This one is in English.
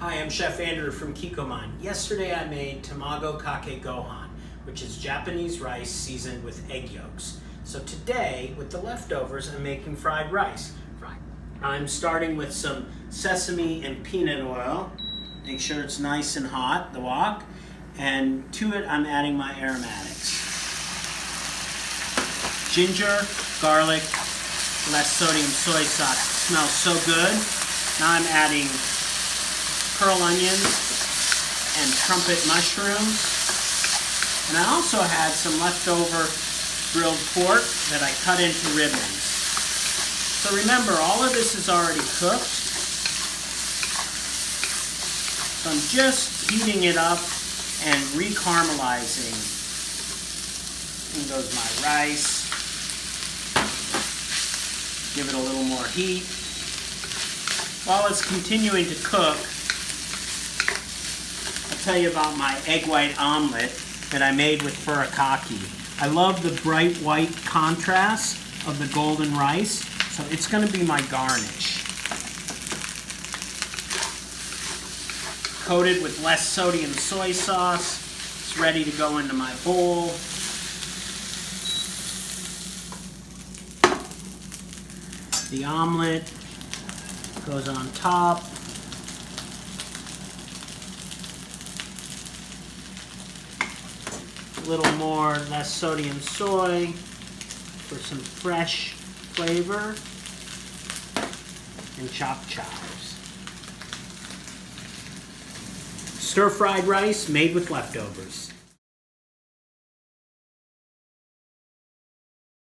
Hi, I'm Chef Andrew from Kikkoman. Yesterday I made tamago kake gohan, which is Japanese rice seasoned with egg yolks. So today, with the leftovers, I'm making fried rice. I'm starting with some sesame and peanut oil. Make sure it's nice and hot, the wok. And to it, I'm adding my aromatics. Ginger, garlic, less sodium soy sauce. It smells so good. Now I'm adding pearl onions and trumpet mushrooms. And I also had some leftover grilled pork that I cut into ribbons. So remember, all of this is already cooked. So I'm just heating it up and recaramelizing. In goes my rice. Give it a little more heat. While it's continuing to cook, I'll tell you about my egg white omelet that I made with furikake. I love the bright white contrast of the golden rice, so it's going to be my garnish. Coated with less sodium soy sauce. It's ready to go into my bowl. The omelet goes on top. A little more, less sodium soy for some fresh flavor. And chopped chives. Stir-fried rice made with leftovers.